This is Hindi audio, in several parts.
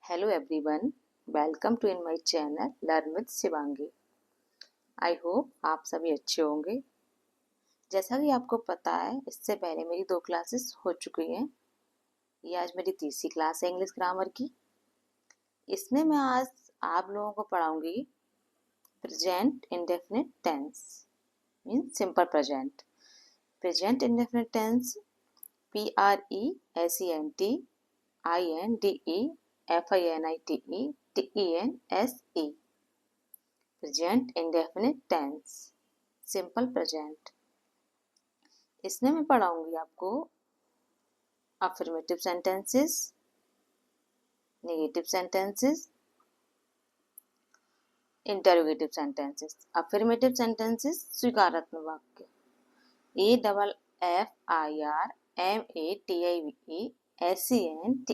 Hello everyone, welcome to in my channel Learn with Shivangi. I hope आप सभी अच्छे होंगे। जैसा कि आपको पता है, इससे पहले मेरी 2 क्लासेस हो चुकी हैं। ये आज मेरी तीसरी क्लास है इंग्लिश ग्रामर की। इसमें मैं आज आप लोगों को पढ़ाऊंगी present indefinite tense mean simple present. Present indefinite tense PRESENT INDEFINITE present indefinite tense simple present. इसमें मैं पढ़ाऊंगी आपको affirmative sentences, negative sentences, interrogative sentences. Affirmative sentences स्वीकारात्मक वाक्य AFFIRMATIVE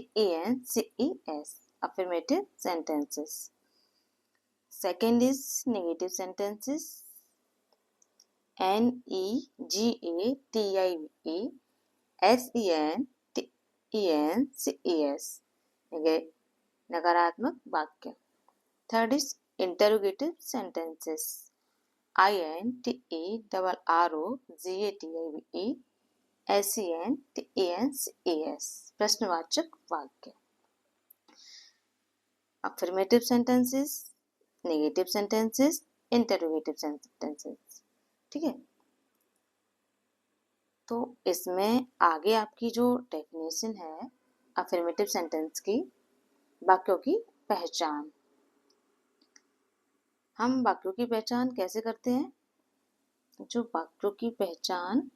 affirmative sentences. Second is negative sentences NEGATIVE नकारात्मक वाक्य। Third is interrogative sentences INTERROGATIVE प्रश्नवाचक वाक्य। Affirmative sentences, negative sentences, interrogative sentences. ठीक है, तो इसमें आगे आपकी जो डेफिनेशन है अफर्मेटिव सेंटेंस की, वाक्यों की पहचान। हम वाक्यों की पहचान कैसे करते हैं? जो वाक्यों की पहचान,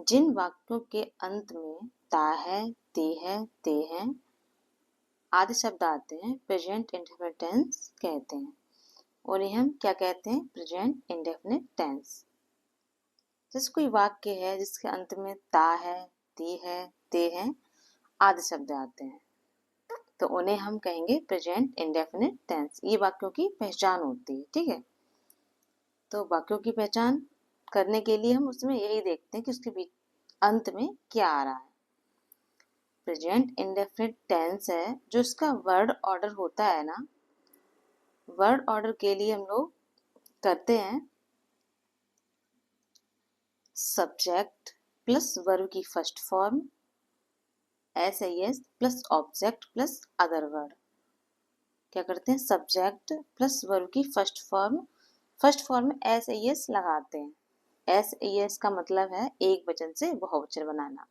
जिन वाक्यों के अंत में ता है, ते है, ते हैं आदि शब्द आते हैं, प्रेजेंट इंडेफिनिट टेंस कहते हैं। और ये हम क्या कहते हैं? Present indefinite tense. जैसे कोई वाक्य है जिसके अंत में ता है, ते हैं आदि शब्द आते हैं, तो उन्हें हम कहेंगे प्रेजेंट इंडेफिनिट टेंस। ये वाक्यों की पहचान होती है। ठीक है, तो वाक्यों की पहचान करने के लिए हम उसमें यही देखते हैं कि उसके बीच अंत में क्या आ रहा है। प्रेजेंट इंडेफिनिट टेंस है जो इसका वर्ड ऑर्डर होता है ना, वर्ड ऑर्डर के लिए हम लोग करते हैं सब्जेक्ट प्लस वर्ब की first form SAS plus object plus other word. क्या करते हैं? सब्जेक्ट प्लस वर्ब की फर्स्ट फॉर्म में SAS लगाते हैं। SAS का मतलब है एक वचन से बहुवचन बनाना,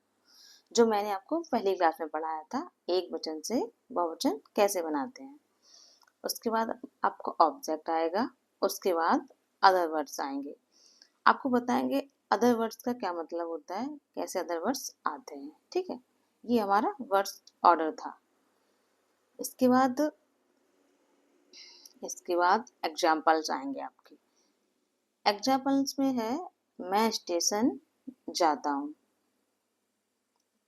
जो मैंने आपको पहली क्लास में पढ़ाया था, एक वचन से बहुवचन कैसे बनाते हैं। उसके बाद आपको ऑब्जेक्ट आएगा, उसके बाद अदर वर्ड्स आएंगे। आपको बताएंगे अदर वर्ड्स का क्या मतलब होता है, कैसे अदर वर्ड्स आते हैं। ठीक है, ये हमारा वर्ड्स ऑर्डर था। इसके बाद एग्जाम्पल्स आएंगे आपके। एग्जाम्पल्स में है मैं स्टेशन जाता हूँ,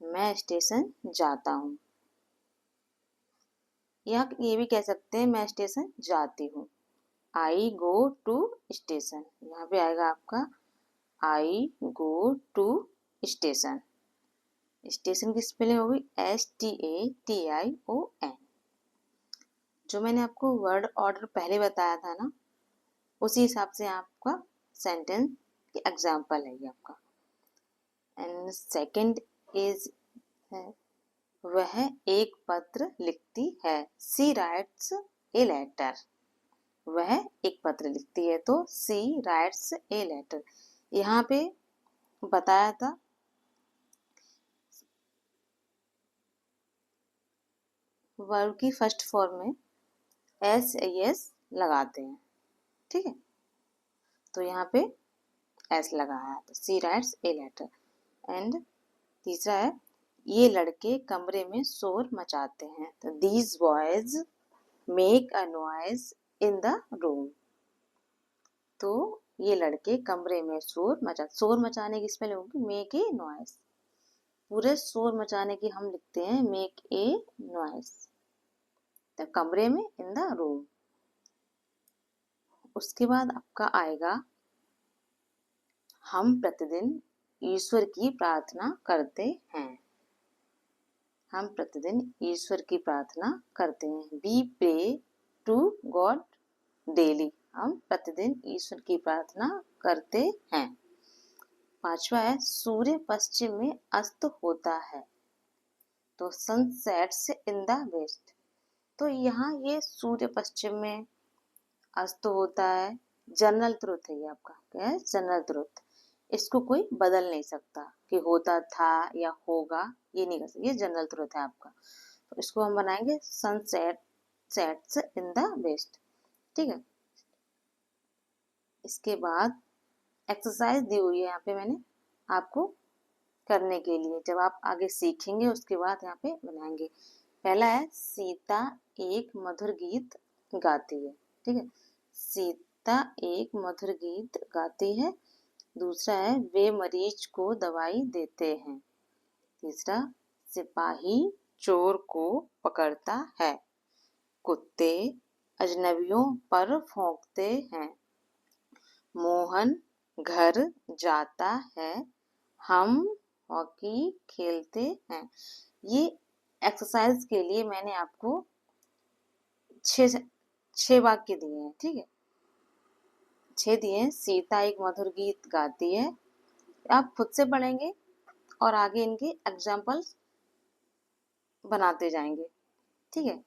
मैं स्टेशन जाता हूँ। या ये भी कह सकते हैं मैं स्टेशन जाती हूँ, आई गो टू स्टेशन। यहाँ पे आएगा आपका आई गो टू स्टेशन। स्टेशन की स्पेलिंग होगी STATION। जो मैंने आपको वर्ड ऑर्डर पहले बताया था ना, उसी हिसाब से आपका सेंटेंस की एग्जाम्पल है ये आपका। एंड सेकंड इज है वह एक पत्र लिखती है, सी राइट्स ए लेटर। वह एक पत्र लिखती है तो सी राइट्स ए लेटर। यहाँ पे बताया था वर्ब की फर्स्ट फॉर्म में SAS लगाते हैं। ठीक है, तो यहाँ पे S लगाया तो सी राइट्स ए लेटर। एंड तीसरा है ये लड़के कमरे में शोर मचाते हैं, तो these boys make a noise in the room. तो ये लड़के कमरे में शोर मचाने की स्पेलिंग होगी मेक ए नॉइज। पूरे शोर मचाने की हम लिखते हैं मेक ए नॉइज, तो कमरे में इन द रूम। उसके बाद आपका आएगा हम प्रतिदिन ईश्वर की प्रार्थना करते हैं। हम प्रतिदिन ईश्वर की प्रार्थना करते हैं। We pray to God daily. हम प्रतिदिन ईश्वर की प्रार्थना करते हैं। 5वां है सूर्य पश्चिम में अस्त होता है, तो sun sets in the west. तो यहाँ ये सूर्य पश्चिम में अस्त होता है, जनरल ट्रुथ है ये आपका, क्या है? General truth. इसको कोई बदल नहीं सकता कि होता था या होगा, ये नहीं कर सकता, ये जनरल ट्रुथ है आपका। तो इसको हम बनाएंगे sunset sets in the west. ठीक है। इसके बाद एक्सरसाइज दी हुई है यहाँ पे मैंने आपको करने के लिए, जब आप आगे सीखेंगे उसके बाद यहाँ पे बनाएंगे। पहला है सीता एक मधुर गीत गाती है। ठीक है, सीता एक मधुर गीत गाती है। दूसरा है वे मरीज को दवाई देते हैं। तीसरा सिपाही चोर को पकड़ता है। कुत्ते अजनबियों पर भौंकते हैं। मोहन घर जाता है। हम हॉकी खेलते हैं। ये एक्सरसाइज के लिए मैंने आपको 6 वाक्य दिए हैं। ठीक है, 6 दिए हैं। सीता एक मधुर गीत गाती है, आप खुद से पढ़ेंगे और आगे इनके एग्जाम्पल्स बनाते जाएंगे। ठीक है,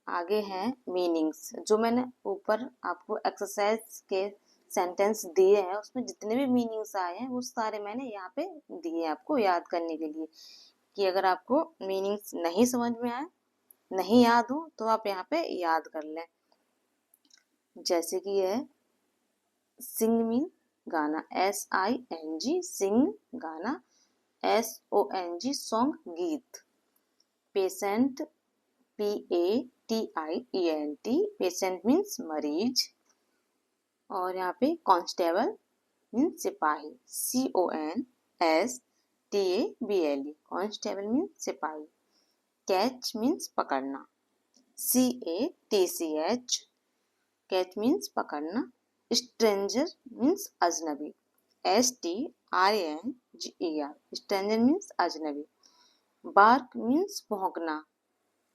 आगे हैं मीनिंग्स। जो मैंने ऊपर आपको एक्सरसाइज के सेंटेंस दिए हैं उसमें जितने भी मीनिंग्स आए हैं वो सारे मैंने यहाँ पे दिए हैं आपको याद करने के लिए, कि अगर आपको मीनिंग्स नहीं समझ में आए, नहीं याद हो, तो आप यहाँ पे याद कर लें। जैसे कि है सिंग मीन गाना, SING सिंग गाना, SONG सॉन्ग गीत। पेशेंट PATIENT पेशेंट मीन्स मरीज। और यहाँ पे कांस्टेबल मीन्स सिपाही, CONSTABLE कांस्टेबल मीन्स सिपाही। कैच मीन्स पकड़ना, CATCH कैच मीन्स पकड़ना। स्ट्रेंजर मीन्स अजनबी, STRANGER स्ट्रेंजर मीन्स अजनबी। Bark means भौंकना,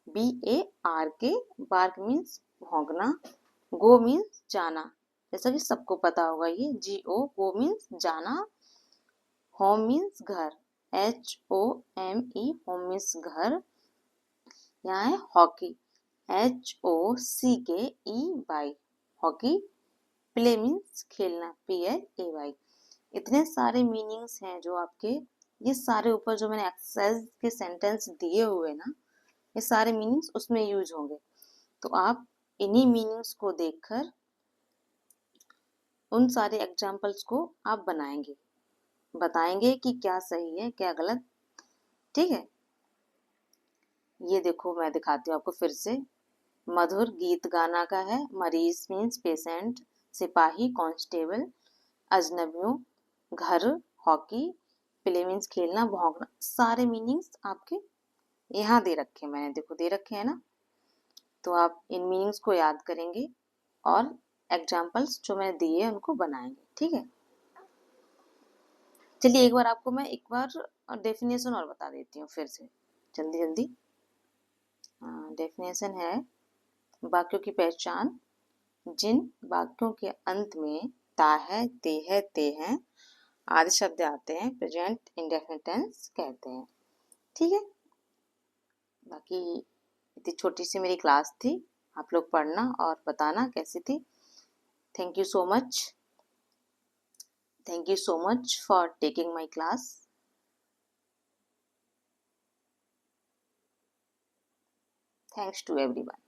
BARK bark means भौंकना। गो मीन्स जाना, जैसा कि सबको पता होगा ये GO गो मीन्स जाना। होम मीन्स घर, HOME होम मीन्स घर। यहाँ है hockey, HOCKEY hockey. Play means खेलना, PLAY। इतने सारे मीनिंग्स हैं जो आपके, ये सारे ऊपर जो मैंने एक्सरसाइज के सेंटेंस दिए हुए ना, ये सारे मीनिंग्स उसमें यूज होंगे। तो आप इन्हीं मीनिंग्स को देखकर उन सारे एग्जाम्पल्स को आप बनाएंगे, बताएंगे कि क्या सही है क्या गलत। ठीक है, ये देखो मैं दिखाती हूँ आपको फिर से। मधुर गीत गाना का है, मरीज मीन्स पेशेंट, सिपाही कांस्टेबल, अजनबियों घर, हॉकी, प्ले मीन्स खेलना, भौंकना। सारे मीनिंग्स आपके यहाँ दे रखे हैं मैंने, देखो दे रखे हैं ना। तो आप इन मीनिंग्स को याद करेंगे और एग्जाम्पल्स जो मैंने दिए हैं उनको बनाएंगे। ठीक है, चलिए एक बार आपको मैं एक बार डेफिनेशन और बता देती हूँ फिर से जल्दी जल्दी। डेफिनेशन है वाक्यों की पहचान, जिन वाक्यों के अंत में ता है, ते हैं आदि शब्द आते हैं प्रेजेंट इंडेफिनिट टेंस कहते हैं। ठीक है, बाकी इतनी छोटी सी मेरी क्लास थी, आप लोग पढ़ना और बताना कैसी थी। Thank you so much, thank you so much for taking my class. Thanks to everyone.